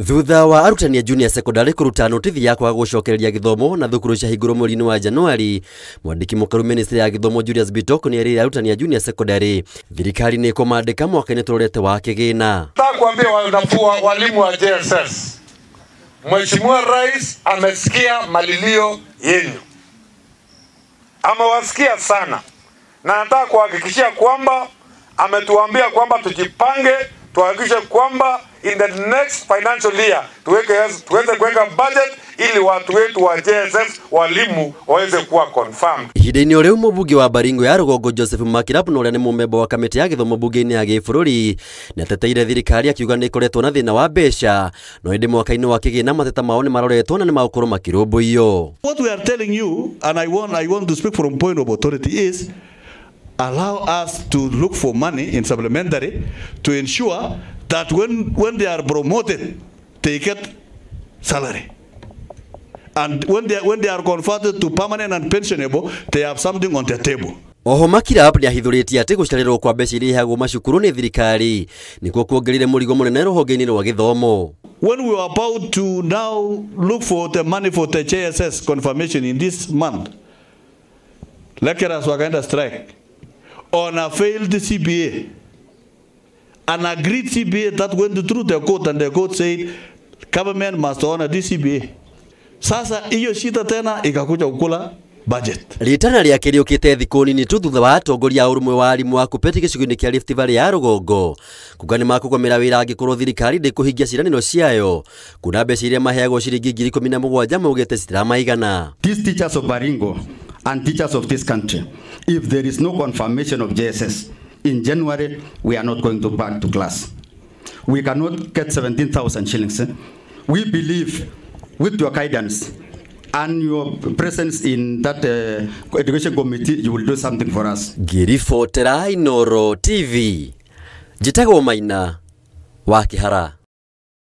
Thutha wa arutani a junior secondary kuruta notithi ya kwaga gucokereria githomo na thukuru cia hinguro mweri-ini wa Januari, mwandiki mukaru ministry ya githomo Julius Bitok ni erire arutani a junior secondary thirikari ni kumandika mwaka-ini turorete wa kigina. Nataka kuambia walimu wa JSS, Mheshimiwa Rais amesikia malilio yenu, amewasikia sana, na nataka kuhakikishia kwamba ametuambia kwamba tujipange, tuhakikishe kwamba in the next financial year tuweze kuweka budget ili watu wetu wa JSS walimu waweze kuwa confirmed. Ihinda-ini o riu mubunge wa Baringo ya Rugongo Joseph Makirapu no uria ni mumemba wa kamiti ya githomo bunge-ini ya gibũrũri na teteire thirikari akiuga ni ikoretwo na thina wa mbeca no indi mwaka-ini wa kigina mateta mao ni maroretwo na ni magũkorwo makirũmbũiyo. What we are telling you, and I want to speak from point of authority, is allow us to look for money in supplementary to ensure that when they are promoted, they get salary. And when they are converted to permanent and pensionable, they have something on their table. Oho Makirapu ni ahithuritie ati gucererwo kwa mbeca iria ihagwo macukuru ni thirikari nikuo kuongerire mũrigo mũnene rũhonge-inĩ rwa gĩthomo. When we are about to now look for the money for the JSS confirmation in this month, lecturers wakaenda strike on a failed CBA, an agreed CBA that went through the court, and the court said government must honor this CBA. Sasa hiyo shida tena ikakuja kukula budget. Ritana riake riukite thiku nini tu thutha wa atongoria a urumwe wa arimu a KUPPET gĩcigo-inĩ kĩa Rift Valley ya Rugongo kuga ni makũgomera wĩra angĩkorwo thirikari ndĩkũhingia ciĩranĩro ciayo kuna mbeca iria maheagwo ciringi 17,000 maugĩte citiramaigana. These teachers of Baringo and teachers of this country, if there is no confirmation of JSS in January, we are not going to back to class. We cannot get 17,000 shillings. We believe with your guidance and your presence in that education committee, you will do something for us. Ngiribotera Inooro TV, njitagwo Maina wa Kĩhara.